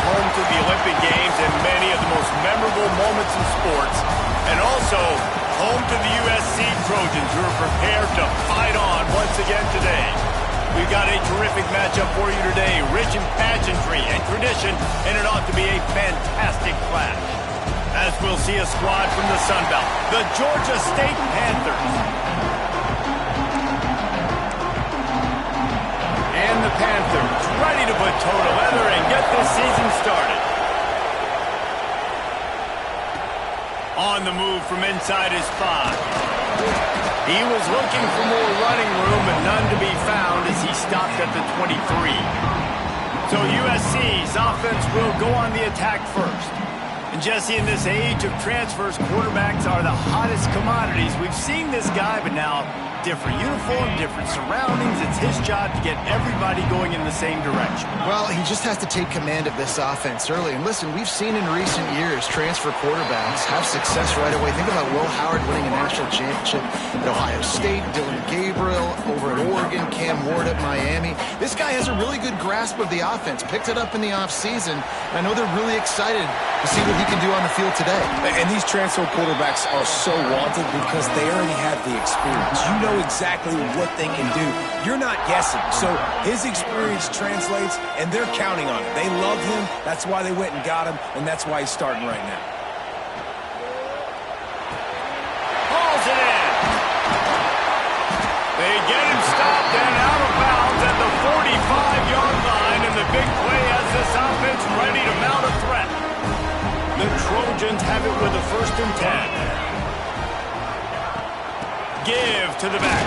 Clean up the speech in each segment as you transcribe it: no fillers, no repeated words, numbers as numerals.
home to the Olympic Games and many of the most memorable moments in sports, and also home to the USC Trojans, who are prepared to fight on once again today. We've got a terrific matchup for you today, rich in pageantry and tradition, and it ought to be a fantastic clash. As we'll see a squad from the Sun Belt, the Georgia State Panthers. And the Panthers ready to put toe to leather and get this season started. On the move from inside his 5. He was looking for more running room, but none to be found as he stopped at the 23. So USC's offense will go on the attack first. And Jesse, in this age of transfers, quarterbacks are the hottest commodities. We've seen this guy, but now different uniform, different surroundings. It's his job to get everybody going in the same direction. Well, he just has to take command of this offense early. And listen, we've seen in recent years transfer quarterbacks have success right away. Think about Will Howard winning a national championship at Ohio State, Dylan Gabriel over at Oregon, Cam Ward at Miami. This guy has a really good grasp of the offense, picked it up in the offseason. I know they're really excited to see what he can do on the field today. And these transfer quarterbacks are so wanted because they already have the experience. You know exactly what they can do. You're not guessing. So his experience translates, and they're counting on it. They love him. That's why they went and got him, and that's why he's starting right now. Hauls it in. They get him stopped and out of bounds at the 45-yard line, and the big play has this offense ready to mount a threat. The Trojans have it with a 1st and 10. Give to the back.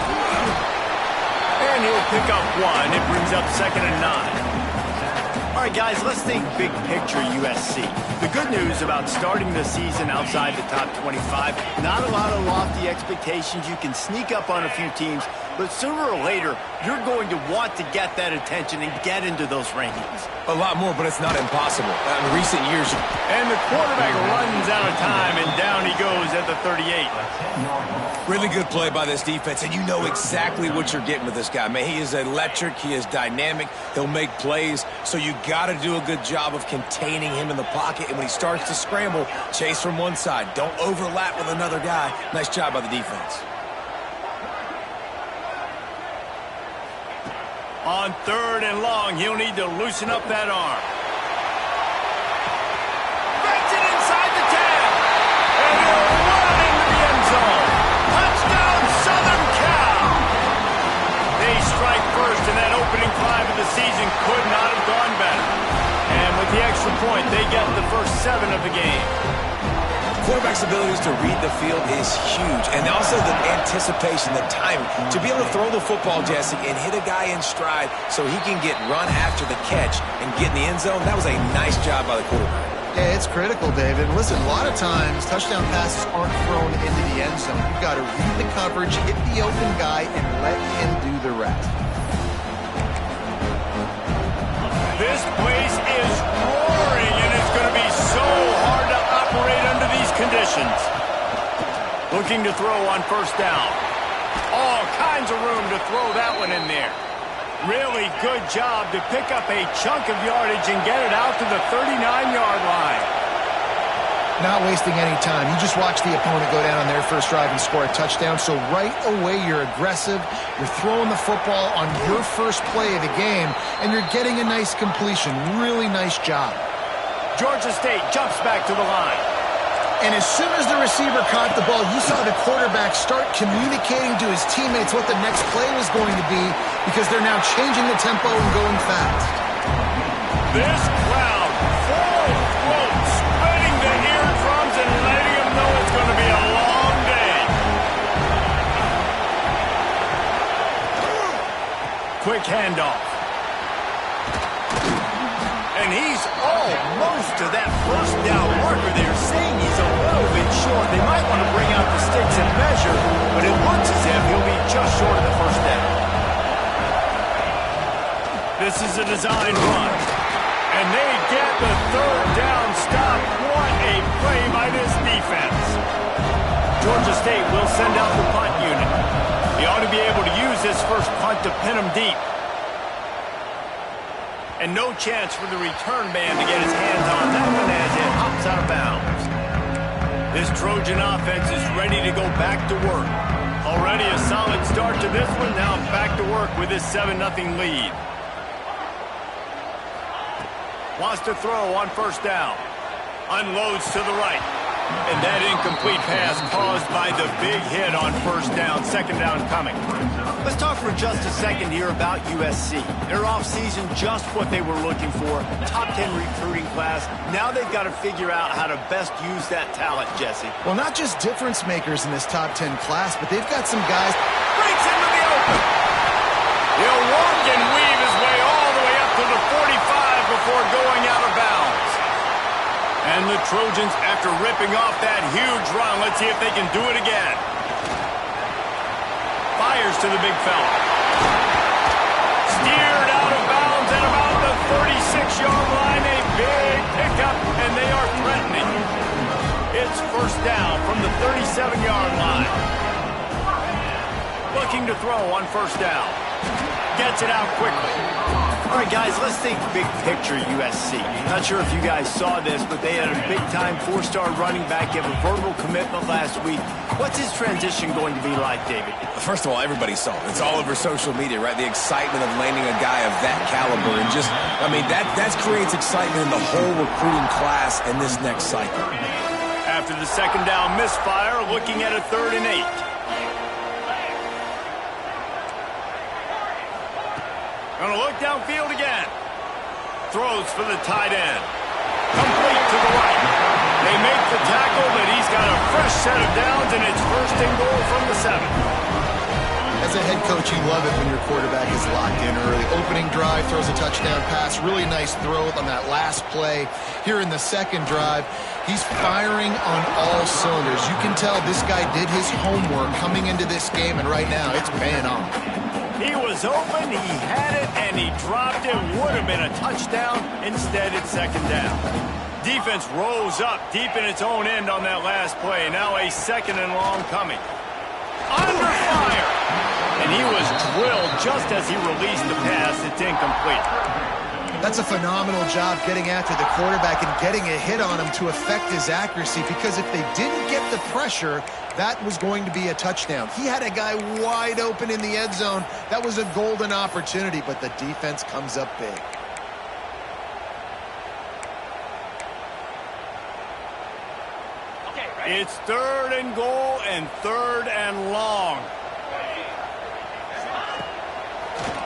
And he'll pick up 1. It brings up 2nd and 9. All right, guys, let's think big picture USC. The good news about starting the season outside the top 25, not a lot of lofty expectations. You can sneak up on a few teams, but sooner or later, you're going to want to get that attention and get into those rankings. A lot more, but it's not impossible. In recent years. And the quarterback runs out of time, and down he goes at the 38. Really good play by this defense, and you know exactly what you're getting with this guy. Man, he is electric. He is dynamic. He'll make plays, so you got to do a good job of containing him in the pocket. And when he starts to scramble, chase from one side. Don't overlap with another guy. Nice job by the defense. On 3rd and long, he'll need to loosen up that arm. Gets it inside the 10. And he'll run into the end zone. Touchdown, Southern Cal. They strike first, and that opening drive of the season could not have gone better. And with the extra point, they get the first 7 of the game. Quarterback's abilities to read the field is huge, and also the anticipation, the timing. To be able to throw the football, Jesse, and hit a guy in stride so he can get run after the catch and get in the end zone, that was a nice job by the quarterback. Yeah, it's critical, David. Listen, a lot of times, touchdown passes aren't thrown into the end zone. You've got to read the coverage, hit the open guy, and let him do the rest. This place is roaring, and it's going to be so hard to operate under these conditions. Looking to throw on 1st down. All kinds of room to throw that one in there. Really good job to pick up a chunk of yardage and get it out to the 39-yard line. Not wasting any time. You just watch the opponent go down on their first drive and score a touchdown. So right away, you're aggressive. You're throwing the football on your first play of the game, and you're getting a nice completion. Really nice job. Georgia State jumps back to the line. And as soon as the receiver caught the ball, you saw the quarterback start communicating to his teammates what the next play was going to be, because they're now changing the tempo and going fast. This crowd, full throat, spreading the eardrums and letting them know it's going to be a long day. Quick handoff. And he's almost to that 1st down marker. They're saying he's a little bit short. They might want to bring out the sticks and measure, but it looks as if he'll be just short of the 1st down. This is a design run. And they get the 3rd down stop. What a play by this defense. Georgia State will send out the punt unit. He ought to be able to use this first punt to pin him deep. And no chance for the return man to get his hands on that one as it hops out of bounds. This Trojan offense is ready to go back to work. Already a solid start to this one. Now back to work with this 7-0 lead. Wants to throw on first down. Unloads to the right. And that incomplete pass caused by the big hit on first down. Second down coming. Let's talk for just a second here about USC. Their offseason, just what they were looking for. Top 10 recruiting class. Now they've got to figure out how to best use that talent, Jesse. Well, not just difference makers in this top 10 class, but they've got some guys. Breaks into the open. He'll walk and weave his way all the way up to the 45 before going out of bounds. And the Trojans, after ripping off that huge run, let's see if they can do it again. Fires to the big fella. Steered out of bounds at about the 36-yard line. A big pickup, and they are threatening. It's first down from the 37-yard line. Looking to throw on first down. Gets it out quickly. All right, guys, let's think big picture USC. Not sure if you guys saw this, but they had a big-time four-star running back give a verbal commitment last week. What's his transition going to be like, David? First of all, everybody saw it. It's all over social media, right? The excitement of landing a guy of that caliber. And just, I mean, that creates excitement in the whole recruiting class in this next cycle. After the second down misfire, looking at a 3rd and 8. Gonna look downfield again. Throws for the tight end. Complete to the right. They make the tackle, but he's got a fresh set of downs, and it's 1st and goal from the 7. As a head coach, you love it when your quarterback is locked in early. Opening drive, throws a touchdown pass. Really nice throw on that last play. Here in the second drive, he's firing on all cylinders. You can tell this guy did his homework coming into this game, and right now it's paying off. He was open, he had it, and he dropped it. Would have been a touchdown. Instead, it's second down. Defense rolls up deep in its own end on that last play. Now a 2nd and long coming. Under fire! And he was drilled just as he released the pass. It's incomplete. That's a phenomenal job getting after the quarterback and getting a hit on him to affect his accuracy, because if they didn't get the pressure, that was going to be a touchdown. He had a guy wide open in the end zone. That was a golden opportunity, but the defense comes up big. It's 3rd and goal and 3rd and long.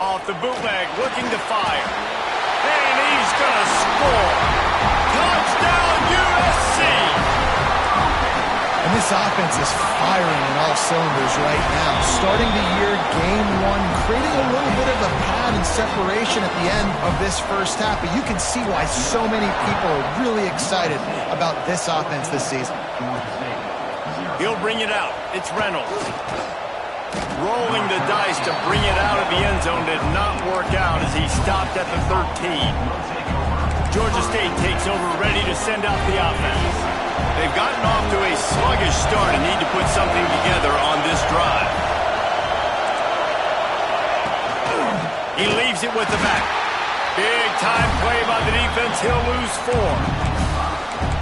Off the bootleg, looking to fire. And he's going to score. Touchdown, USC! And this offense is firing on all cylinders right now. Starting the year, game 1, creating a little bit of a pad and separation at the end of this first half. But you can see why so many people are really excited about this offense this season. He'll bring it out. It's Reynolds. Rolling the dice to bring it out of the end zone did not work out as he stopped at the 13. Georgia State takes over, ready to send out the offense. They've gotten off to a sluggish start and need to put something together on this drive. He leaves it with the back. Big time play by the defense. He'll lose 4.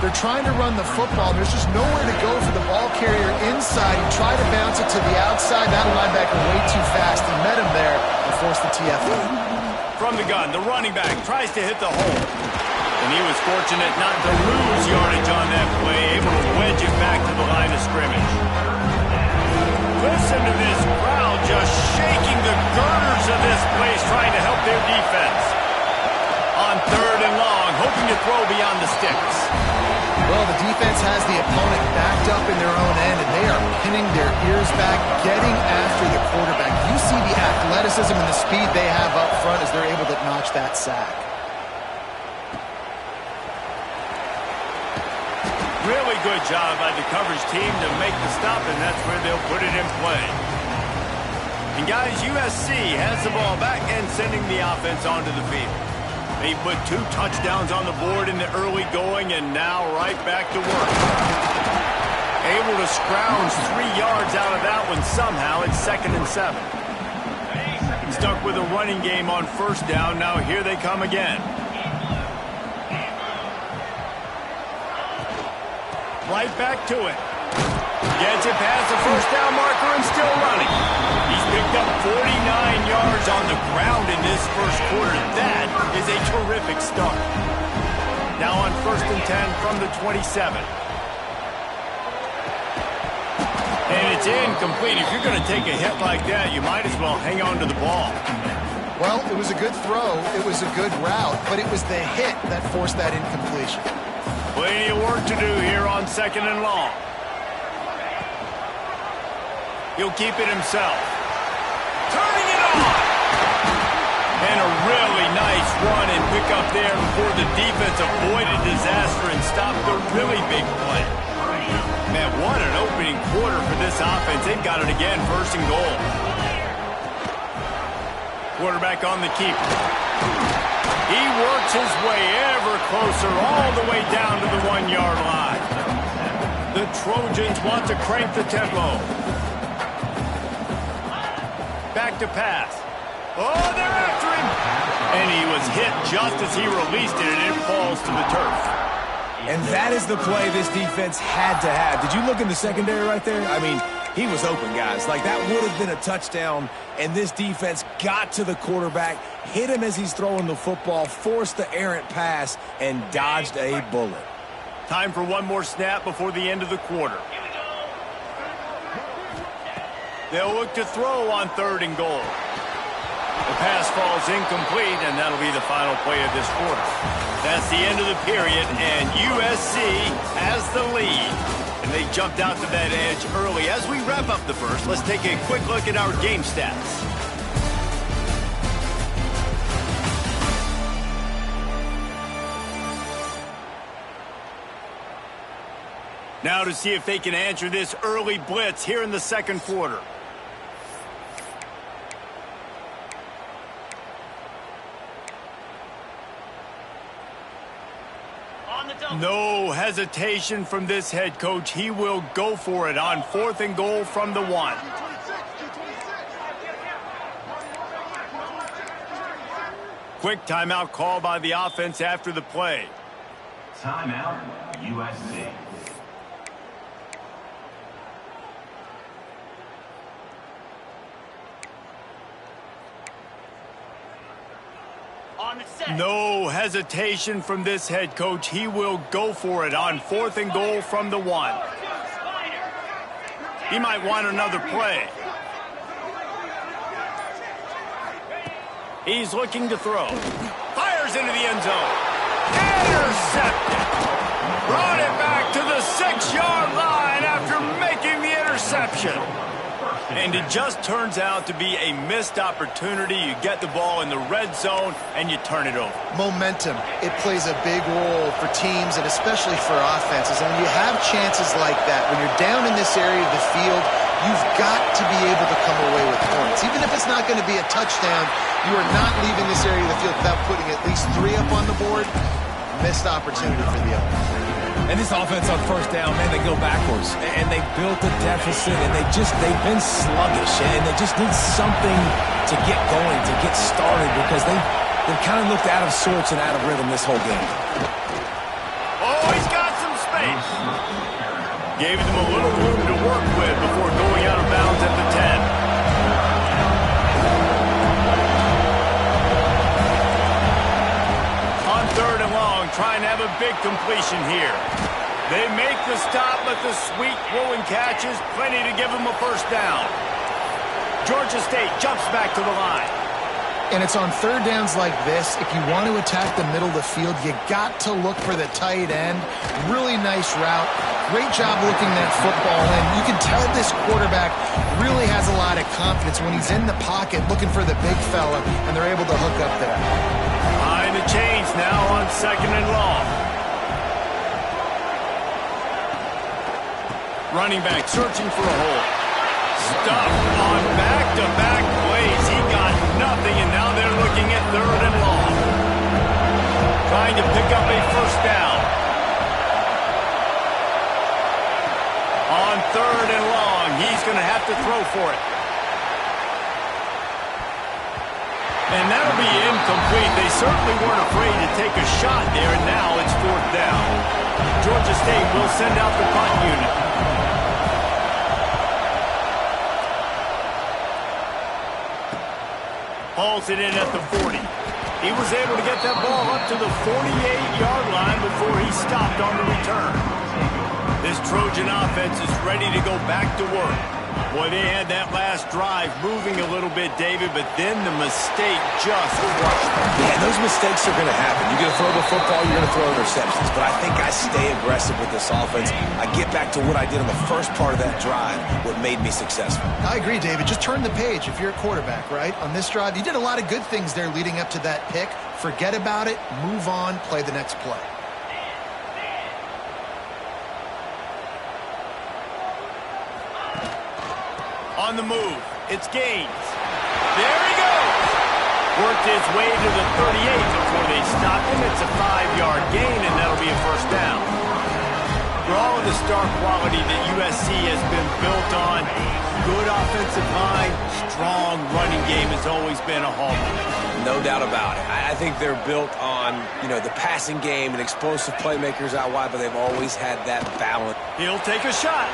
They're trying to run the football. There's just nowhere to go for the ball carrier inside. He tried to bounce it to the outside. That linebacker way too fast. He met him there and forced the TFL. From the gun, the running back tries to hit the hole. And he was fortunate not to lose yardage on that play, able to wedge it back to the line of scrimmage. Listen to this crowd just shaking the girders of this place, trying to help their defense. On 3rd and long, hoping to throw beyond the sticks. Well, the defense has the opponent backed up in their own end, and they are pinning their ears back, getting after the quarterback. You see the athleticism and the speed they have up front as they're able to notch that sack. Really good job by the coverage team to make the stop, and that's where they'll put it in play. And guys, USC has the ball back and sending the offense onto the field. They put 2 touchdowns on the board in the early going, and now right back to work. Able to scrounge 3 yards out of that one somehow. It's 2nd and 7. Stuck with a running game on first down. Now here they come again. Right back to it. Gets it past the first down marker and still running. He's picked up 49 yards on the ground in this first quarter. That is a terrific start. Now on 1st and 10 from the 27. And it's incomplete. If you're going to take a hit like that, you might as well hang on to the ball. Well, it was a good throw. It was a good route, but it was the hit that forced that incompletion. Plenty of work to do here on 2nd and long. He'll keep it himself. Turning it on! And a really nice run and pick up there before the defense avoided disaster and stopped the really big play. Man, what an opening quarter for this offense. They've got it again, 1st and goal. Quarterback on the keeper. He works his way ever closer all the way down to the 1-yard line. The Trojans want to crank the tempo. Back to pass. Oh, they're after him. And he was hit just as he released it, and it falls to the turf. And that is the play this defense had to have. Did you look in the secondary right there? I mean, he was open, guys. Like, that would have been a touchdown, and this defense got to the quarterback, hit him as he's throwing the football, forced the errant pass, and dodged a bullet. Time for one more snap before the end of the quarter. They'll look to throw on 3rd and goal. The pass falls incomplete, and that'll be the final play of this quarter. That's the end of the period, and USC has the lead. And they jumped out to that edge early. As we wrap up the first, let's take a quick look at our game stats. Now to see if they can answer this early blitz here in the 2nd quarter. No hesitation from this head coach. He will go for it on 4th and goal from the 1. Quick timeout call by the offense after the play. Timeout, USC. No hesitation from this head coach. He will go for it on 4th and goal from the 1. He might want another play. He's looking to throw. Fires into the end zone. Intercepted. Brought it back to the 6-yard line after making the interception. And it just turns out to be a missed opportunity. You get the ball in the red zone, and you turn it over. Momentum. It plays a big role for teams and especially for offenses. And when you have chances like that, when you're down in this area of the field, you've got to be able to come away with points. Even if it's not going to be a touchdown, you are not leaving this area of the field without putting at least 3 up on the board. Missed opportunity for the other. And this offense on 1st down, man, they go backwards. And they built a deficit, and they've been sluggish. And they just need something to get going, to get started, because they've kind of looked out of sorts and out of rhythm this whole game. Oh, he's got some space. Gave them a little room to work with before going out of bounds at the 10. On 3rd and long, trying to have a big completion here. They make the stop, but the sweet throwing catch is plenty to give them a 1st down. Georgia State jumps back to the line. And it's on 3rd downs like this. If you want to attack the middle of the field, you got to look for the tight end. Really nice route. Great job looking that football in. You can tell this quarterback really has a lot of confidence when he's in the pocket looking for the big fella, and they're able to hook up there. Behind the chains now on 2nd and long. Running back searching for a hole. Stuffed on back-to-back plays. He got nothing, and now they're looking at 3rd and long. Trying to pick up a 1st down. On 3rd and long, he's going to have to throw for it. And that'll be incomplete. They certainly weren't afraid to take a shot there, and now it's 4th down. Georgia State will send out the punt unit. Hauls it in at the 40. He was able to get that ball up to the 48-yard line before he stopped on the return. This Trojan offense is ready to go back to work. Boy, they had that last drive moving a little bit, David, but then the mistake just crushed them. Yeah, those mistakes are going to happen. You're going to throw the football, you're going to throw interceptions. But I think I stay aggressive with this offense. I get back to what I did in the first part of that drive, what made me successful. I agree, David. Just turn the page if you're a quarterback, right? On this drive, you did a lot of good things there leading up to that pick. Forget about it, move on, play the next play. On the move, it's Gaines. There he goes. Worked his way to the 38 before they stopped him. It's a 5-yard gain, and that'll be a 1st down. For all of the star quality that USC has been built on, good offensive line, strong running game has always been a hallmark. No doubt about it. I think they're built on, the passing game and explosive playmakers out wide, but they've always had that balance. He'll take a shot.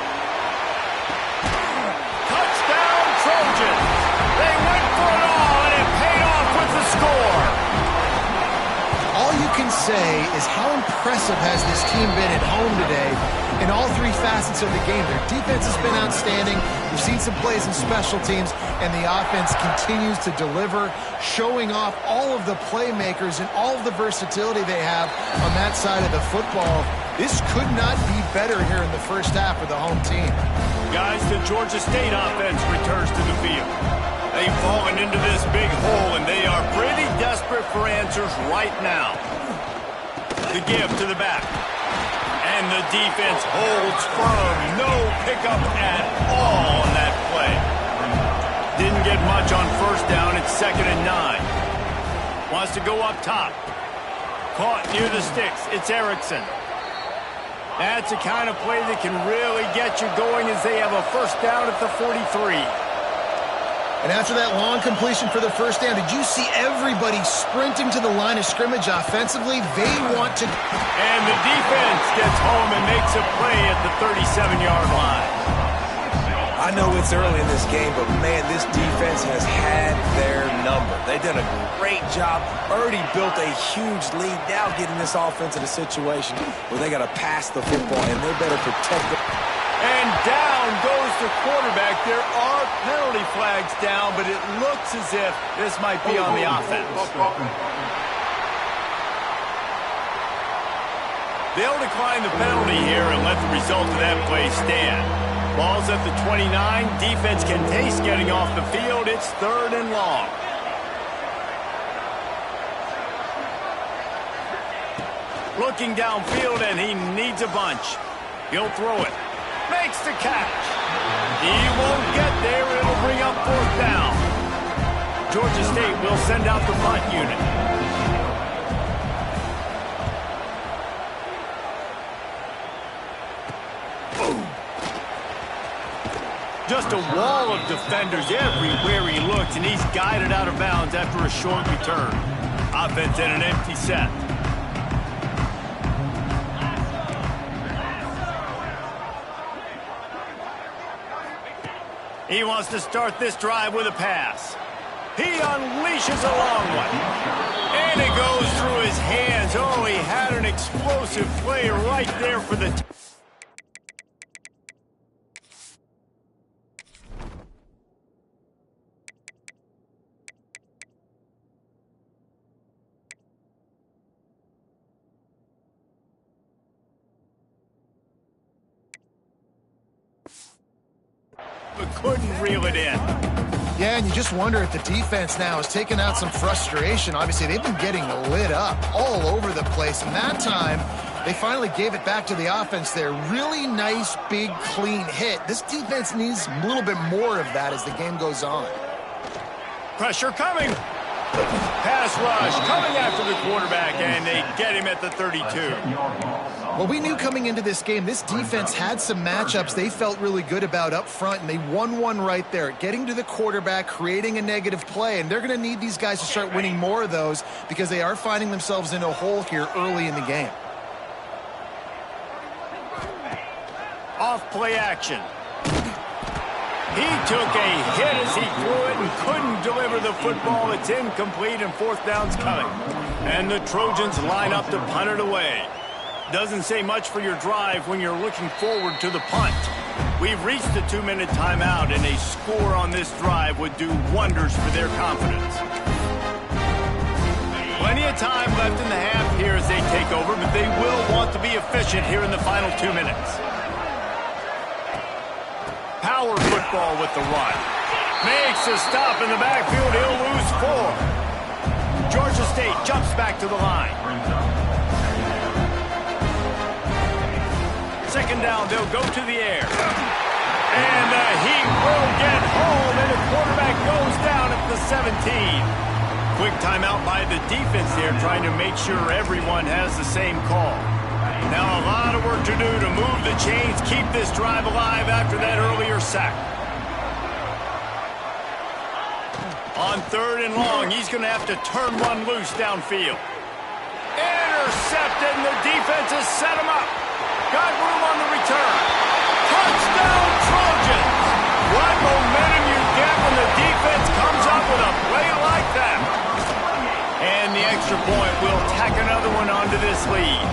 Touchdown, Trojans. They went for it all, and it paid off with the score. All you can say is how impressive has this team been at home today in all 3 facets of the game. Their defense has been outstanding. We've seen some plays in special teams, and the offense continues to deliver, showing off all of the playmakers and all of the versatility they have on that side of the football. This could not be better here in the first half for the home team. Guys, the Georgia State offense returns to the field. They've fallen into this big hole, and they are pretty desperate for answers right now. The give to the back. And the defense holds firm. No pickup at all on that play. Didn't get much on 1st down. It's 2nd and 9. Wants to go up top. Caught near the sticks. It's Erickson. That's the kind of play that can really get you going as they have a 1st down at the 43. And after that long completion for the 1st down, did you see everybody sprinting to the line of scrimmage offensively? They want to... And the defense gets home and makes a play at the 37-yard line. I know it's early in this game, but, man, this defense has had their number. They've done a great job, already built a huge lead, now getting this offense in a situation where they got to pass the football, and they better protect it. And down goes the quarterback. There are penalty flags down, but it looks as if this might be on the offense. They'll decline the penalty here and let the result of that play stand. Ball's at the 29. Defense can taste getting off the field. It's 3rd and long. Looking downfield, and he needs a bunch. He'll throw it. Makes the catch. He won't get there. It'll bring up 4th down. Georgia State will send out the punt unit. Just a wall of defenders everywhere he looks, and he's guided out of bounds after a short return. Offense in an empty set. He wants to start this drive with a pass. He unleashes a long one. And it goes through his hands. Oh, he had an explosive play right there for the... but couldn't reel it in. Yeah, and you just wonder if the defense now has taken out some frustration. Obviously, they've been getting lit up all over the place, and that time they finally gave it back to the offense there. Really nice, big, clean hit. This defense needs a little bit more of that as the game goes on. Pressure coming. Pass rush coming after the quarterback, and they get him at the 32. Well, we knew coming into this game, this defense had some matchups they felt really good about up front, and they won one right there, getting to the quarterback, creating a negative play, and they're going to need these guys to start winning more of those because they are finding themselves in a hole here early in the game. Off play action. He took a hit as he threw it and couldn't deliver the football. It's incomplete and fourth down's coming. And the Trojans line up to punt it away. Doesn't say much for your drive when you're looking forward to the punt. We've reached the 2-minute timeout, and a score on this drive would do wonders for their confidence. Plenty of time left in the half here as they take over, but they will want to be efficient here in the final 2 minutes. Power football with the run. Makes a stop in the backfield. He'll lose 4. Georgia State jumps back to the line. Second down, they'll go to the air. And he will get home, and the quarterback goes down at the 17. Quick timeout by the defense there, trying to make sure everyone has the same call. Now a lot of work to do to move the chains, keep this drive alive after that earlier sack. On 3rd and long, he's going to have to turn one loose downfield. Intercepted, and the defense has set him up. Got room on the return. Touchdown, Trojans! What momentum you get when the defense comes up with a play like that. And the extra point will tack another one onto this lead.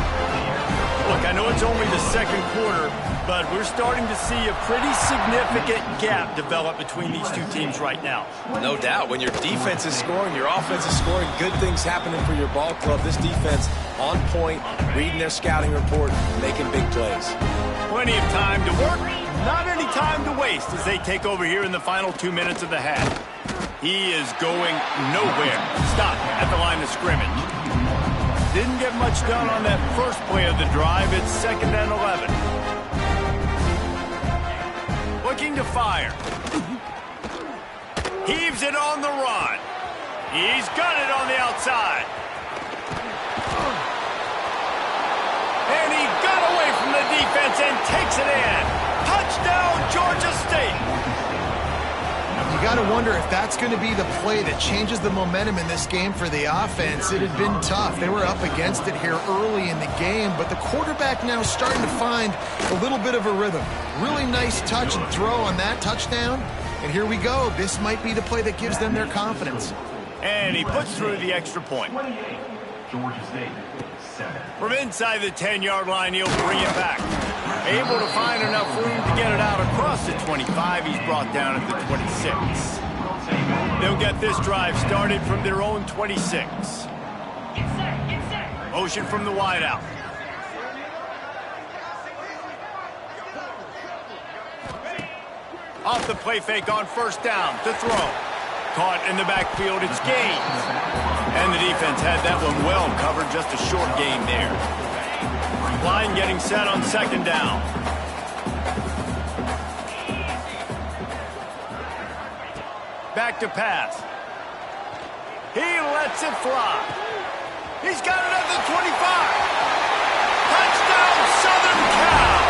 Look, I know it's only the second quarter, but we're starting to see a pretty significant gap develop between these two teams right now. No doubt. When your defense is scoring, your offense is scoring, good things happening for your ball club. This defense on point, reading their scouting report, making big plays. Plenty of time to work, not any time to waste as they take over here in the final 2 minutes of the half. He is going nowhere. Stop at the line of scrimmage. Didn't get much done on that first play of the drive. It's 2nd and 11. Looking to fire. Heaves it on the run. He's got it on the outside. And he got away from the defense and takes it in. Touchdown, Georgia State. You got to wonder if that's going to be the play that changes the momentum in this game for the offense. It had been tough. They were up against it here early in the game, but the quarterback now starting to find a little bit of a rhythm. Really nice touch and throw on that touchdown. And here we go. This might be the play that gives them their confidence. And he puts through the extra point. Georgia State, 7. From inside the 10-yard line, he'll bring it back. Able to find enough room to get it out across the 25. He's brought down at the 26. They'll get this drive started from their own 26. Motion from the wideout. Off the play fake on first down to throw. Caught in the backfield, it's Gaines. And the defense had that one well covered, just a short gain there. Line getting set on 2nd down. Back to pass. He lets it fly. He's got it at the 25. Touchdown, Southern Cal.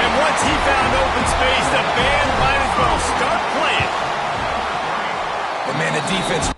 And once he found open space, the band might as well start playing. And man, the defense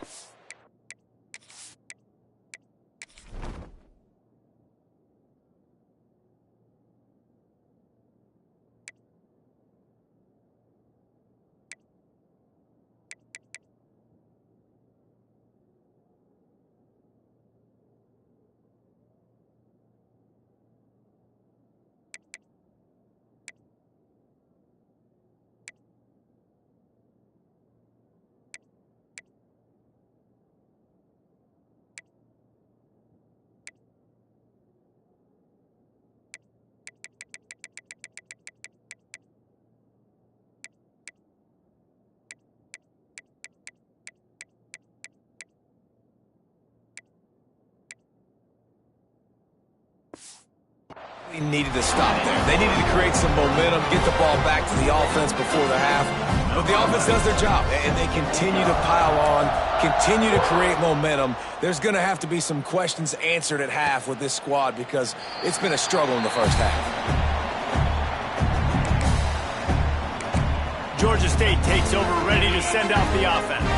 They needed to stop there. They needed to create some momentum, get the ball back to the offense before the half. But the offense does their job, and they continue to pile on, continue to create momentum. There's going to have to be some questions answered at half with this squad because it's been a struggle in the first half. Georgia State takes over, ready to send out the offense.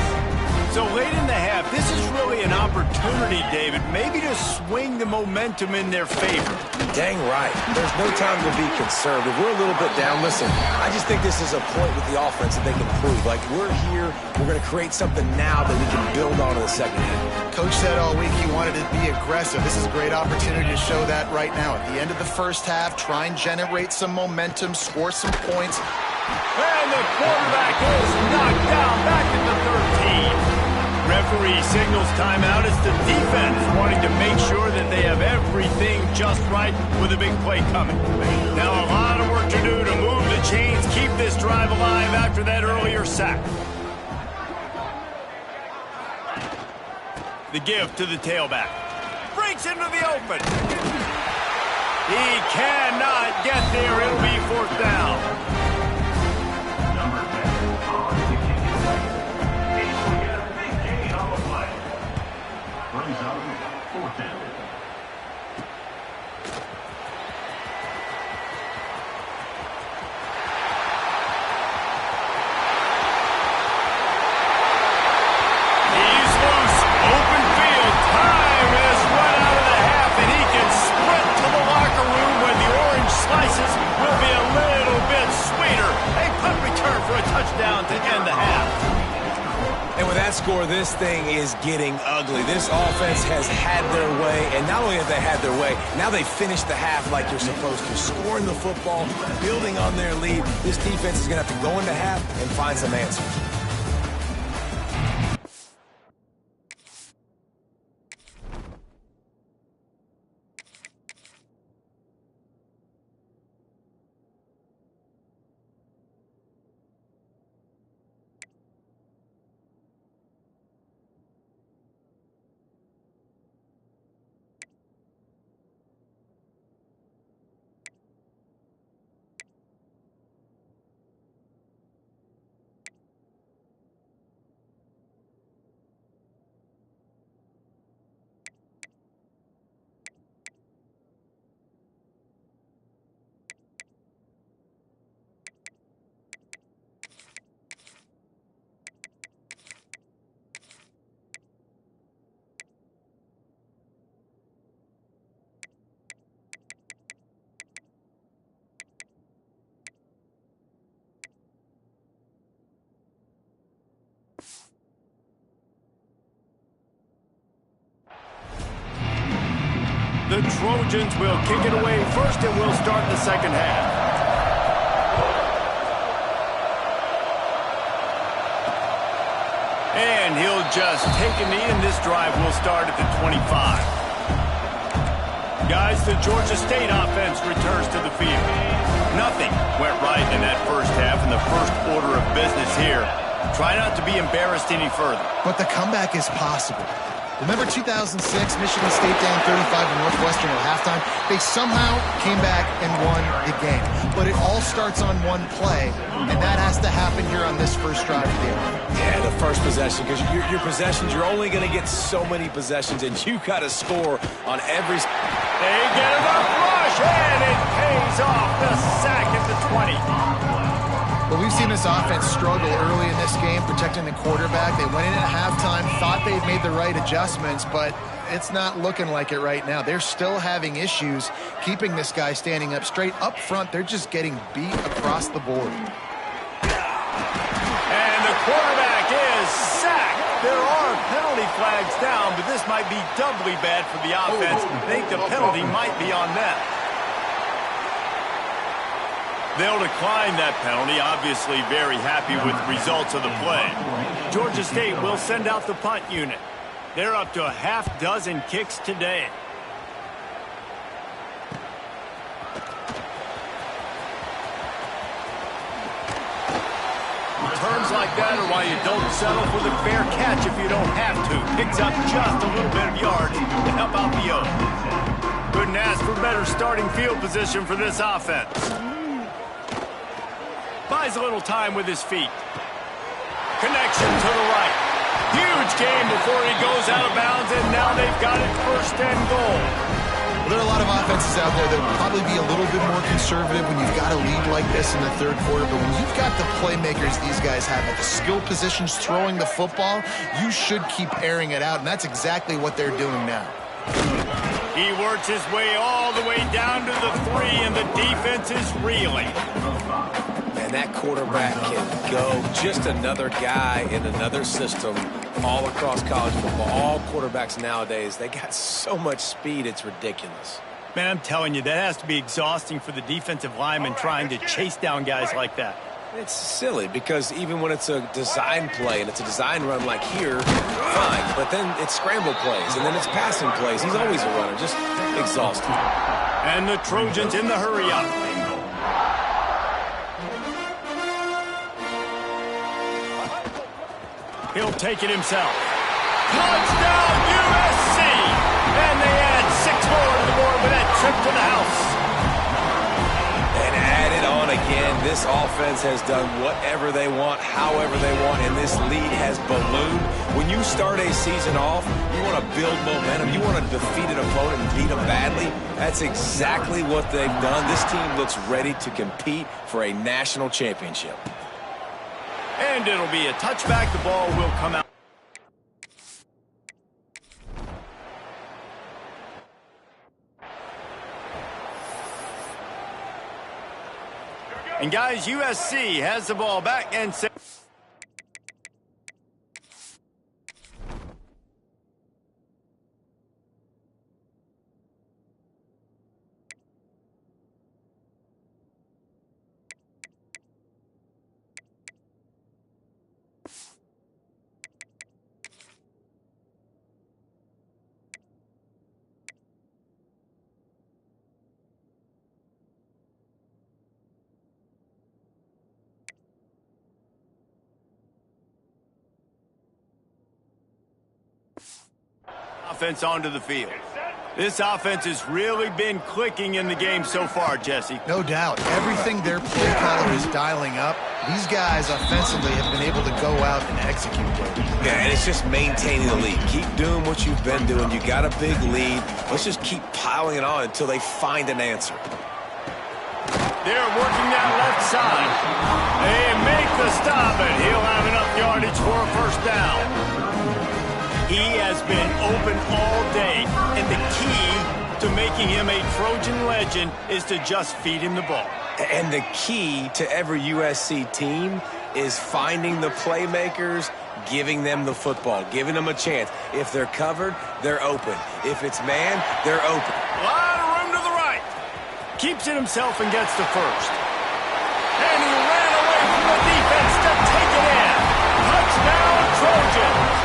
So late in the half, this is really an opportunity, David, maybe to swing the momentum in their favor. Dang right. There's no time to be conservative. We're a little bit down. Listen, I just think this is a point with the offense that they can prove. Like, we're here, we're going to create something now that we can build on in the second half. Coach said all week he wanted to be aggressive. This is a great opportunity to show that right now. At the end of the first half, try and generate some momentum, score some points. And the quarterback is knocked down back at the 13. Referee signals timeout as the defense wanting to make sure that they have everything just right with a big play coming. Now a lot of work to do to move the chains, keep this drive alive after that earlier sack. The give to the tailback. Breaks into the open. He cannot get there. It'll be fourth down. Number 10 on the kicking play. He will get a big gain on the play. Brings up fourth down. He's loose. Open field. Time has run out of the half, and he can sprint to the locker room where the orange slices will be a little bit sweeter. A punt return for a touchdown to end the half. And with that score, this thing is getting ugly. This offense has had their way, and not only have they had their way, now they finished the half like you're supposed to, scoring the football, building on their lead. This defense is going to have to go into half and find some answers. The Trojans will kick it away first, and we'll start the second half. And he'll just take a knee, and this drive will start at the 25. Guys, the Georgia State offense returns to the field. Nothing went right in that first half, and the first order of business here. Try not to be embarrassed any further. But the comeback is possible. Remember 2006, Michigan State down 35 to Northwestern at halftime? They somehow came back and won the game. But it all starts on one play, and that has to happen here on this first drive of the offense. Yeah, the first possession, because your possessions, you're only going to get so many possessions, and you got to score on every... They get it up rush, and it pays off the sack at the 20. But we've seen this offense struggle early in this game, protecting the quarterback. They went in at halftime, thought they'd made the right adjustments, but it's not looking like it right now. They're still having issues keeping this guy standing up straight. Up front, they're just getting beat across the board. And the quarterback is sacked. There are penalty flags down, but this might be doubly bad for the offense. I think the penalty might be on them. They'll decline that penalty, obviously very happy with the results of the play. Georgia State will send out the punt unit. They're up to a half dozen kicks today. Returns like that are why you don't settle for the fair catch if you don't have to. Picks up just a little bit of yards to help out the O's. Couldn't ask for better starting field position for this offense. Buys a little time with his feet. Connection to the right. Huge game before he goes out of bounds, and now they've got it 1st and goal. There are a lot of offenses out there that will probably be a little bit more conservative when you've got a lead like this in the 3rd quarter. But when you've got the playmakers these guys have at the skill positions throwing the football, you should keep airing it out, and that's exactly what they're doing now. He works his way all the way down to the 3, and the defense is reeling. And that quarterback can go. Just another guy in another system all across college football. All quarterbacks nowadays, they got so much speed, it's ridiculous. Man, I'm telling you, that has to be exhausting for the defensive lineman trying to chase down guys like that. It's silly because even when it's a design play and it's a design run like here, fine. But then it's scramble plays and then it's passing plays. He's always a runner, just exhausting. And the Trojans in the hurry-up. He'll take it himself. Touchdown, USC! And they add 6 more to the board with that trip to the house. And add it on again. This offense has done whatever they want, however they want, and this lead has ballooned. When you start a season off, you want to build momentum. You want to defeat an opponent and beat them badly. That's exactly what they've done. This team looks ready to compete for a national championship. And it'll be a touchback. The ball will come out. And guys, USC has the ball back and offense onto the field. This offense has really been clicking in the game so far, Jesse. No doubt. Everything their play caller is dialing up, these guys offensively have been able to go out and execute. Yeah, and it's just maintaining the lead. Keep doing what you've been doing. You got a big lead. Let's just keep piling it on until they find an answer. They're working that left side. They make the stop, and he'll have enough yardage for a 1st down. He has been open all day, and the key to making him a Trojan legend is to just feed him the ball. And the key to every USC team is finding the playmakers, giving them the football, giving them a chance. If they're covered, they're open. If it's man, they're open. A lot of room to the right. Keeps it himself and gets the 1st. And he ran away from the defense to take it in. Touchdown, Trojans.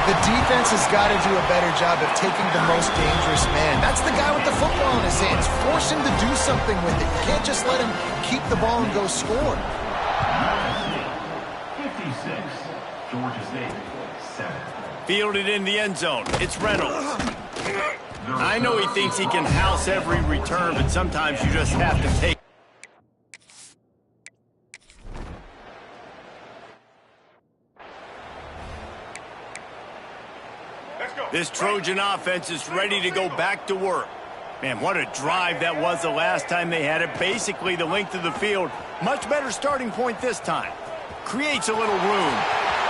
The defense has got to do a better job of taking the most dangerous man. That's the guy with the football in his hands. Force him to do something with it. You can't just let him keep the ball and go score. 56. Georgia State, 7. Fielded in the end zone. It's Reynolds. I know he thinks he can house every return, but sometimes you just have to take. This Trojan offense is ready to go back to work. Man, what a drive that was the last time they had it. Basically the length of the field. Much better starting point this time. Creates a little room.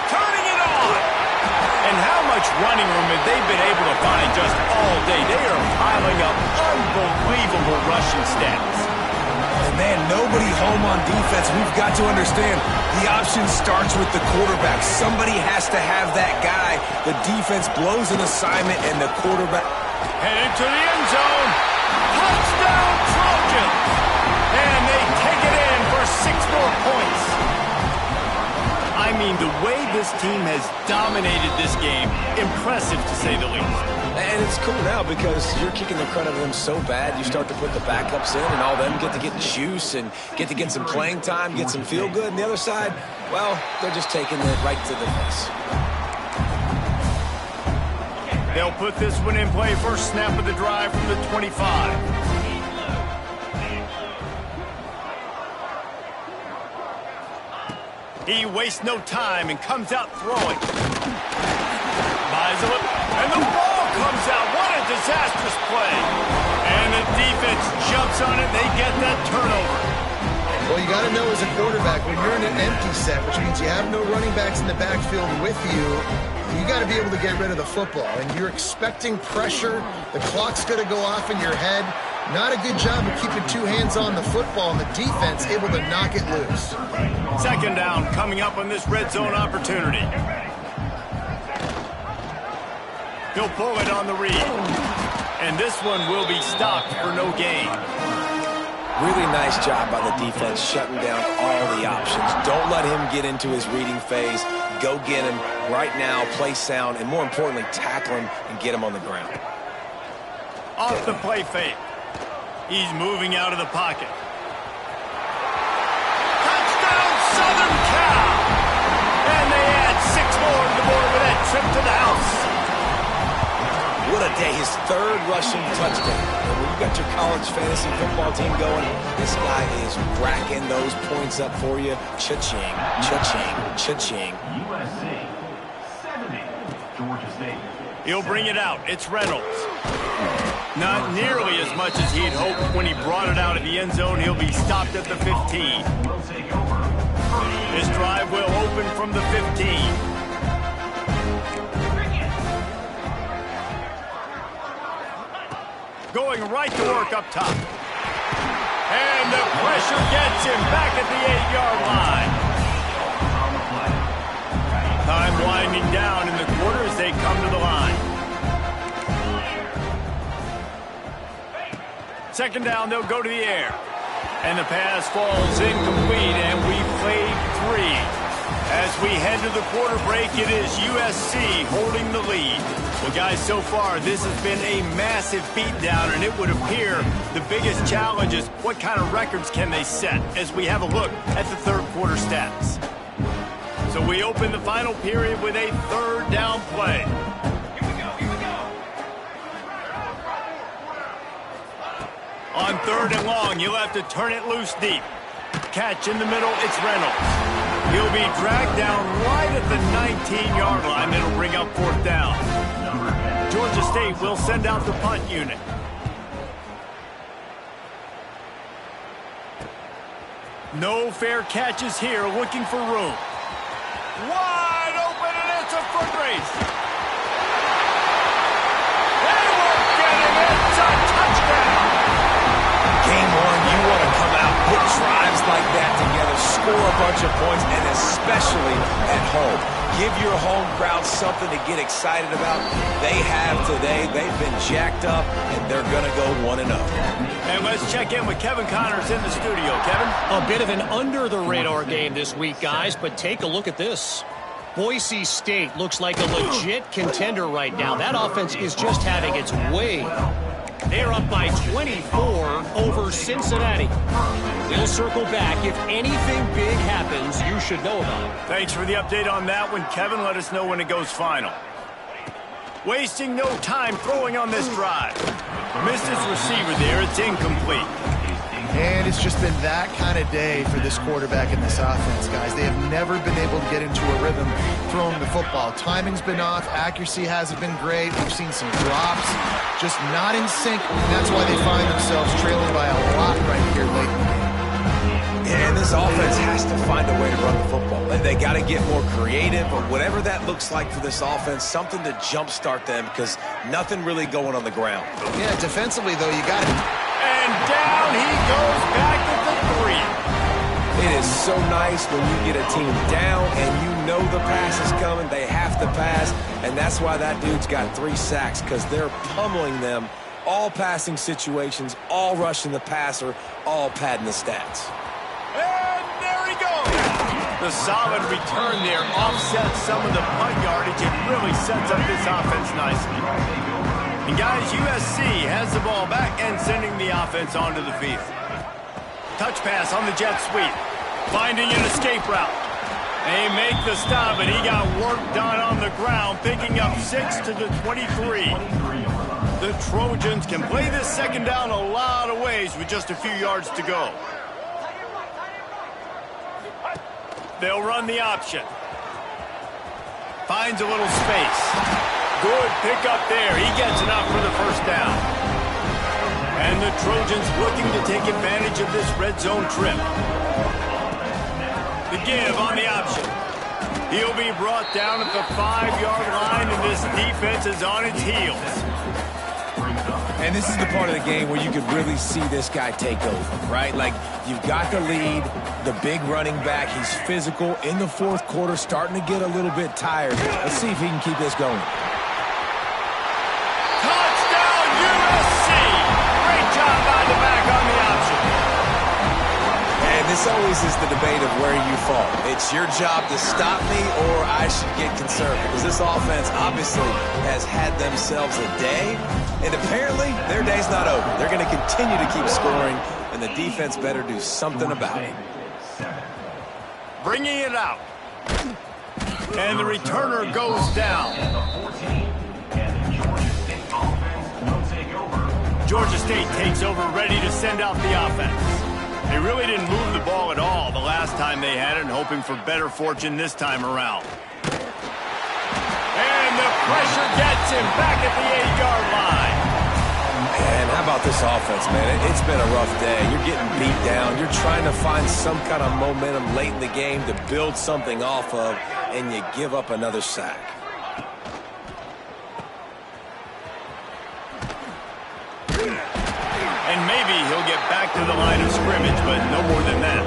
Turning it on! And how much running room have they been able to find just all day? They are piling up unbelievable rushing stats. And man, nobody home on defense. We've got to understand the option starts with the quarterback. Somebody has to have that guy. The defense blows an assignment and the quarterback. Headed to the end zone. Touchdown Trojans. And they take it in for 6 more points. I mean, the way this team has dominated this game, impressive to say the least. And it's cool now because you're kicking the crud out of them so bad, you start to put the backups in and all them get to get juice and get to get some playing time, get some feel good. And the other side, well, they're just taking it right to the face. They'll put this one in play first snap of the drive from the 25. He wastes no time and comes out throwing. Buys it, and the ball comes out. What a disastrous play. And the defense jumps on it. They get that turnover. Well, you got to know as a quarterback, when you're in an empty set, which means you have no running backs in the backfield with you, you got to be able to get rid of the football. And you're expecting pressure. The clock's going to go off in your head. Not a good job of keeping two hands on the football, and the defense able to knock it loose. Second down coming up on this red zone opportunity. He'll pull it on the read. And this one will be stopped for no gain. Really nice job by the defense shutting down all the options. Don't let him get into his reading phase. Go get him right now, play sound, and more importantly, tackle him and get him on the ground. Off the play fake. He's moving out of the pocket. Touchdown, Southern Cal! And they add 6 more to the board with that trip to the house. What a day. His third rushing touchdown. And when you got your college fantasy football team going, this guy is racking those points up for you. Cha-ching, cha-ching, cha-ching. USC 70, Georgia State. He'll bring it out. It's Reynolds. Not nearly as much as he'd hoped when he brought it out of the end zone. He'll be stopped at the 15. Will take over. This drive will open from the 15. Going right to work up top. And the pressure gets him back at the 8-yard line. Time winding down in the quarter as they come to the line. Second down, they'll go to the air. And the pass falls incomplete, and we played 3. As we head to the quarter break, it is USC holding the lead. Well, guys, so far, this has been a massive beatdown, and it would appear the biggest challenge is what kind of records can they set as we have a look at the third quarter stats. So we open the final period with a third down play. On third and long, you'll have to turn it loose deep. Catch in the middle, it's Reynolds. He'll be dragged down right at the 19-yard line. It'll bring up fourth down. Georgia State will send out the punt unit. No fair catches here, looking for room. Wide open, and it's a foot race. They will get him. It's a touchdown. Game one, you want to come out, put drives like that together, score a bunch of points, and especially at home. Give your home crowd something to get excited about. They have today. They've been jacked up, and they're going to go 1-0. And let's check in with Kevin Connors in the studio. Kevin? A bit of an under-the-radar game this week, guys, but take a look at this. Boise State looks like a legit contender right now. That offense is just having its way. They're up by 24 over Cincinnati. We'll circle back. If anything big happens, you should know about it. Thanks for the update on that one, Kevin. Let us know when it goes final. Wasting no time throwing on this drive. Missed his receiver there. It's incomplete. And it's just been that kind of day for this quarterback and this offense, guys. They have never been able to get into a rhythm throwing the football. Timing's been off. Accuracy hasn't been great. We've seen some drops. Just not in sync. And that's why they find themselves trailing by a lot right here late in the game. And this offense has to find a way to run the football. They got to get more creative, or whatever that looks like for this offense, something to jumpstart them, because nothing really going on the ground. Yeah, defensively, though, you got to... And down he goes back at the 3. It is so nice when you get a team down and you know the pass is coming. They have to pass, and that's why that dude's got 3 sacks, because they're pummeling them. All passing situations, all rushing the passer, all padding the stats. And there he goes. The solid return there offsets some of the punt yardage. It really sets up this offense nicely. And guys, USC has the ball back and sending the offense onto the field. Touch pass on the jet sweep. Finding an escape route. They make the stop, and he got work done on the ground, picking up 6 to the 23. The Trojans can play this second down a lot of ways with just a few yards to go. They'll run the option. Finds a little space. Good pickup there. He gets enough for the first down. And the Trojans looking to take advantage of this red zone trip. The give on the option. He'll be brought down at the 5-yard line, and this defense is on its heels. And this is the part of the game where you could really see this guy take over, right? Like, you've got the lead, the big running back. He's physical in the fourth quarter, starting to get a little bit tired. Let's see if he can keep this going. Touchdown, USC! Great job by the back on the option. And this always is the debate of where you fall. It's your job to stop me, or I should get concerned, because this offense obviously has had themselves a day, and apparently their day's not over. They're going to continue to keep scoring, and the defense better do something about it. Bringing it out. And the returner goes down. Georgia State takes over, ready to send out the offense. They really didn't move the ball at all the last time they had it, and hoping for better fortune this time around. And the pressure gets him back at the 8-yard line. And how about this offense, man? It's been a rough day. You're getting beat down. You're trying to find some kind of momentum late in the game to build something off of, and you give up another sack. And maybe he'll get back to the line of scrimmage, but no more than that.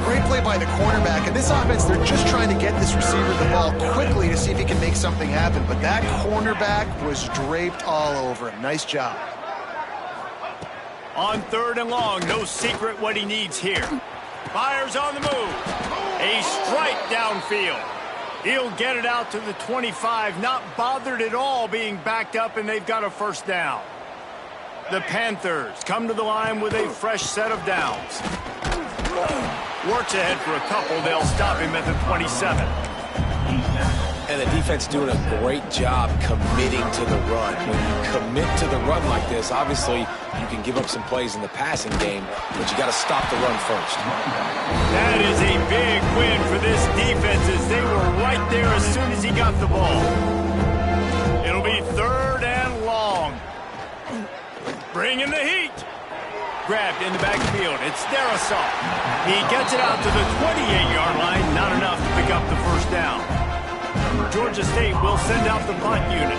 Great play by the cornerback. And this offense, they're just trying to get this receiver the ball quickly to see if he can make something happen. But that cornerback was draped all over him. Nice job. On 3rd and long, no secret what he needs here. Fires on the move. A strike downfield. He'll get it out to the 25, not bothered at all being backed up, and they've got a first down. The Panthers come to the line with a fresh set of downs. Works ahead for a couple. They'll stop him at the 27. And the defense doing a great job committing to the run. When you commit to the run like this, obviously you can give up some plays in the passing game, but you got to stop the run first. That is a big win for this defense, as they were right there as soon as he got the ball. It'll be 3rd and long. Bringing the heat. Grabbed in the backfield. It's Darrisaw. He gets it out to the 28-yard line. Not enough to pick up the first down. Georgia State will send out the punt unit.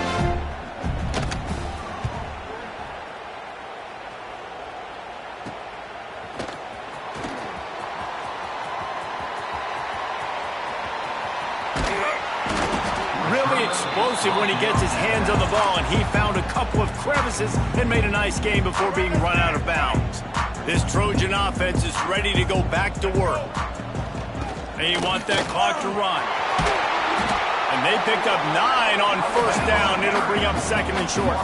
Really explosive when he gets his hands on the ball, and he found a couple of crevices and made a nice game before being run out of bounds. This Trojan offense is ready to go back to work. They want that clock to run. And they picked up 9 on first down. It'll bring up 2nd and short.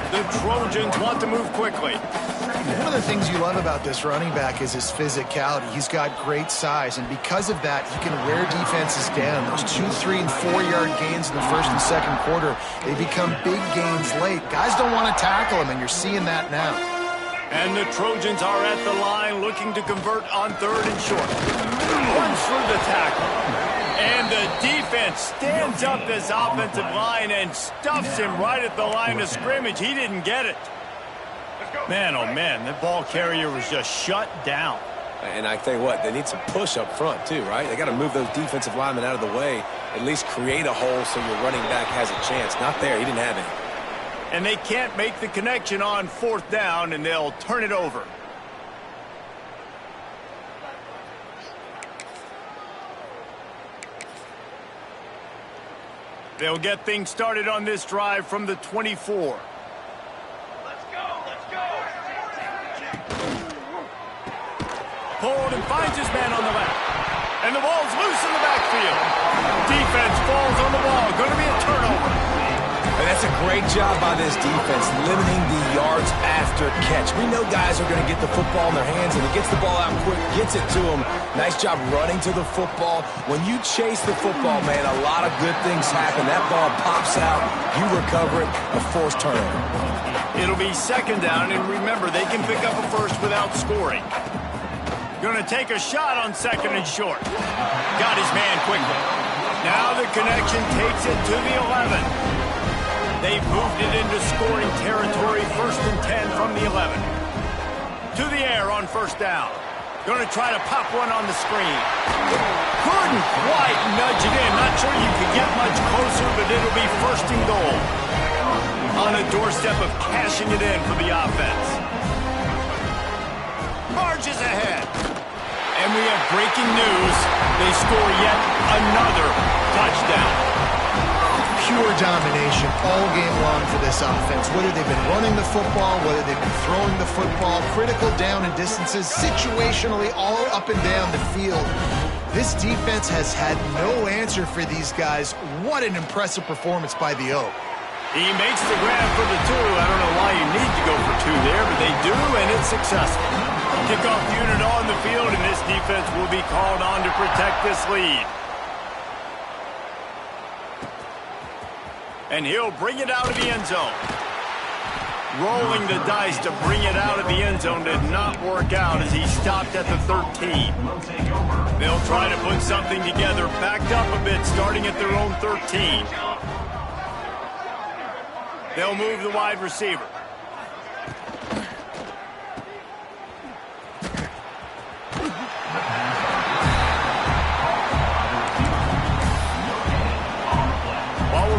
The Trojans want to move quickly. One of the things you love about this running back is his physicality. He's got great size, and because of that, he can wear defenses down. Those 2, 3, and 4-yard gains in the first and second quarter, they become big gains late. Guys don't want to tackle him, and you're seeing that now. And the Trojans are at the line looking to convert on 3rd and short. Runs through the tackle. And the defense stands up this offensive line and stuffs him right at the line of scrimmage. He didn't get it. Man, oh man, the ball carrier was just shut down. And I tell you what, they need some push up front too, right? They got to move those defensive linemen out of the way, at least create a hole so your running back has a chance. Not there, he didn't have any. And they can't make the connection on 4th down, and they'll turn it over. They'll get things started on this drive from the 24. Pulled and finds his man on the left. And the ball's loose in the backfield. Defense falls on the ball. Going to be a turnover. And that's a great job by this defense, limiting the yards after catch. We know guys are going to get the football in their hands, and he gets the ball out quick, gets it to them. Nice job running to the football. When you chase the football, man, a lot of good things happen. That ball pops out, you recover it, a forced turnover. It'll be second down, and remember, they can pick up a first without scoring. Going to take a shot on second and short. Got his man quickly. Now the connection takes it to the 11. They've moved it into scoring territory, 1st and 10 from the 11. To the air on first down. Going to try to pop one on the screen. Couldn't quite nudge it in. Not sure you could get much closer, but it'll be 1st and goal. On a doorstep of cashing it in for the offense. Marches ahead. And we have breaking news. They score yet another touchdown. Pure domination all game long for this offense. Whether they've been running the football, whether they've been throwing the football, critical down and distances, situationally all up and down the field. This defense has had no answer for these guys. What an impressive performance by the Oak. He makes the grab for the 2. I don't know why you need to go for 2 there, but they do, and it's successful. Kickoff unit on the field, and this defense will be called on to protect this lead. And he'll bring it out of the end zone. Rolling the dice to bring it out of the end zone did not work out as he stopped at the 13. They'll try to put something together, backed up a bit, starting at their own 13. They'll move the wide receiver.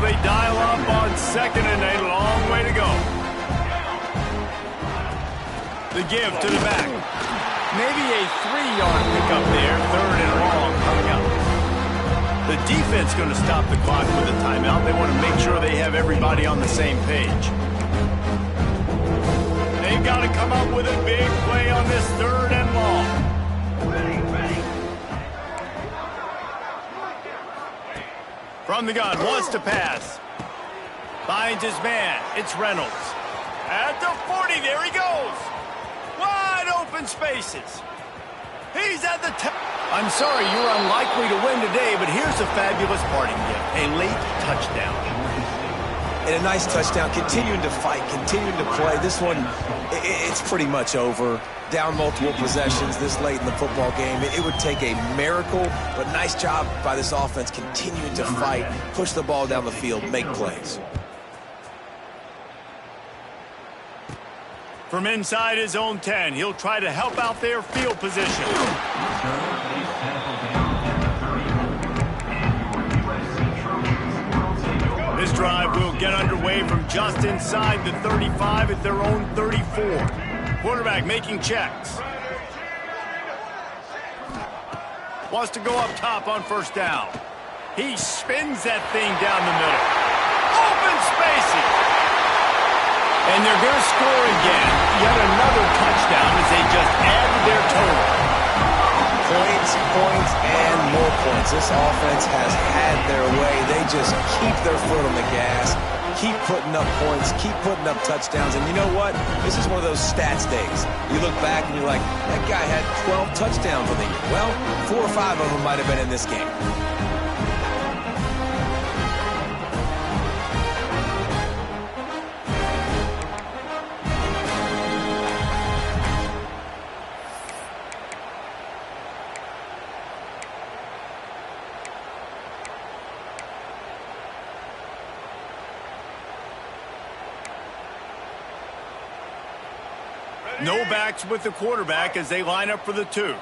They dial up on second and a long way to go. The give to the back. Maybe a 3-yard pickup there, 3rd and long coming up. The defense going to stop the clock with a timeout. They want to make sure they have everybody on the same page. They've got to come up with a big play on this 3rd and long. From the gun, wants to pass. Finds his man. It's Reynolds. At the 40, there he goes. Wide open spaces. He's at the 10. I'm sorry, you're unlikely to win today, but here's a fabulous parting gift. A late touchdown. And a nice touchdown, continuing to fight, continuing to play. This one, it's pretty much over. Down multiple possessions this late in the football game. It would take a miracle, but nice job by this offense continuing to fight, push the ball down the field, make plays. From inside his own 10, he'll try to help out their field position. This drive will get underway from just inside the 35 at their own 34. Quarterback making checks. Wants to go up top on first down. He spins that thing down the middle. Open spacing. And they're going to score again. Yet another touchdown as they just add to their total. Points, points, and more points. This offense has had their way. They just keep their foot on the gas, keep putting up points, keep putting up touchdowns. And you know what? This is one of those stats days. You look back and you're like, that guy had 12 touchdowns on the year. Well, 4 or 5 of them might have been in this game. No backs with the quarterback as they line up for the 2.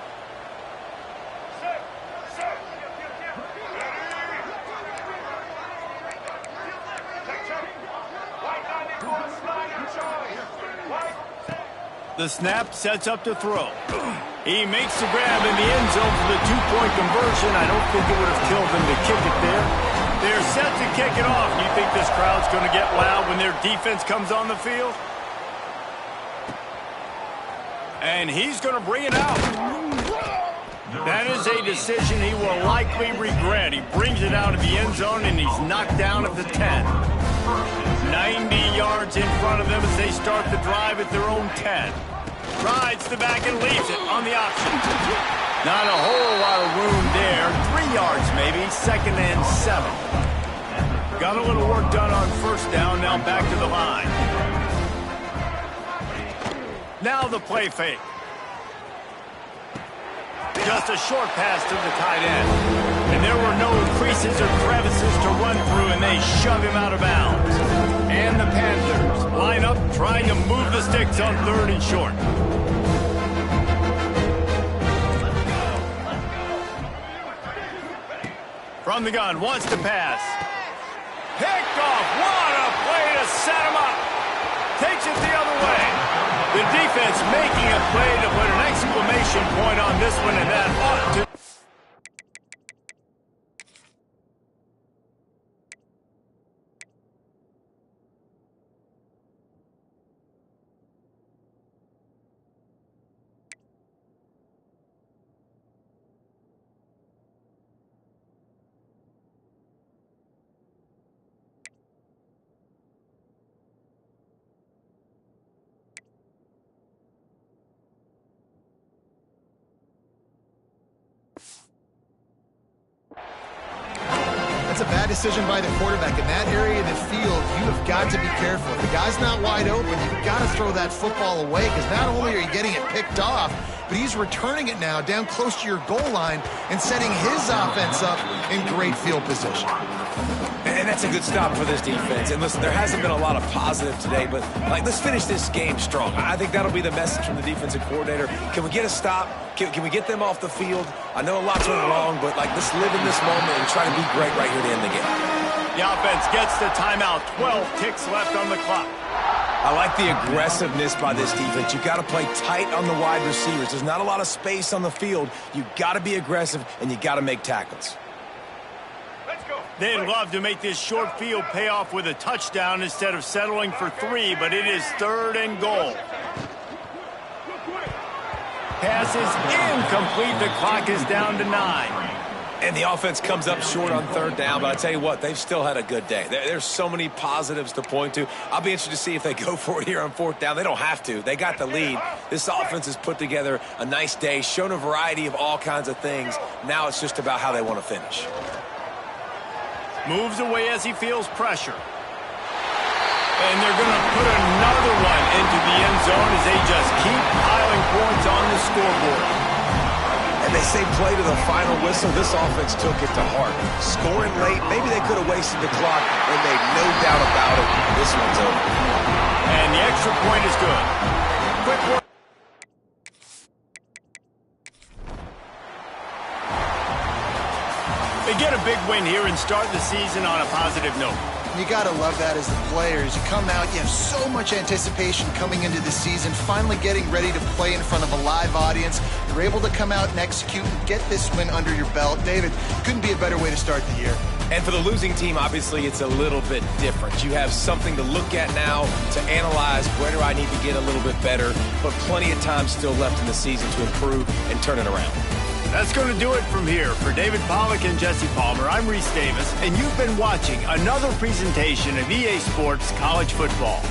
The snap sets up to throw. He makes the grab in the end zone for the 2-point conversion. I don't think it would have killed them to kick it there. They're set to kick it off. Do you think this crowd's going to get loud when their defense comes on the field? And he's going to bring it out. That is a decision he will likely regret. He brings it out of the end zone, and he's knocked down at the 10. first. 90 yards in front of them as they start the drive at their own 10. Rides the back and leaves it on the option. Not a whole lot of room there. 3 yards maybe, 2nd and 7. Got a little work done on first down, now back to the line. Now the play fake. Just a short pass to the tight end. And there were no creases or crevices to run through, and they shove him out of bounds. And the Panthers line up trying to move the sticks on 3rd and short. From the gun, wants to pass. Picked off. What a play to set him up. Takes it the other way. The defense making a play to put an exclamation point on this one, and that ought to... That's a bad decision by the quarterback. In that area of the field, you have got to be careful. If the guy's not wide open, you've got to throw that football away, because not only are you getting it picked off, but he's returning it now down close to your goal line and setting his offense up in great field position. And that's a good stop for this defense. And listen, there hasn't been a lot of positive today, but let's finish this game strong. I think that'll be the message from the defensive coordinator. Can we get a stop? Can we get them off the field? I know a lot's went wrong, but let's live in this moment and try to be great right here to end the game. The offense gets the timeout. 12 ticks left on the clock. I like the aggressiveness by this defense. You got to play tight on the wide receivers. There's not a lot of space on the field. You got to be aggressive, and you got to make tackles. They'd love to make this short field pay off with a touchdown instead of settling for 3, but it is 3rd and goal. Pass is incomplete. The clock is down to 9. And the offense comes up short on 3rd down, but I tell you what, they've still had a good day. There's so many positives to point to. I'll be interested to see if they go for it here on 4th down. They don't have to. They got the lead. This offense has put together a nice day, shown a variety of all kinds of things. Now it's just about how they want to finish. Moves away as he feels pressure. And they're going to put another one into the end zone as they just keep piling points on the scoreboard. And they say play to the final whistle. This offense took it to heart. Scoring late, maybe they could have wasted the clock. They made no doubt about it. This one's over. And the extra point is good. Quick work. They get a big win here and start the season on a positive note. You got to love that as the players. You come out, you have so much anticipation coming into the season, finally getting ready to play in front of a live audience. You're able to come out and execute and get this win under your belt. David, couldn't be a better way to start the year. And for the losing team, obviously, it's a little bit different. You have something to look at now, to analyze. Where do I need to get a little bit better? But plenty of time still left in the season to improve and turn it around. That's going to do it from here. For David Pollack and Jesse Palmer, I'm Reese Davis, and you've been watching another presentation of EA Sports College Football.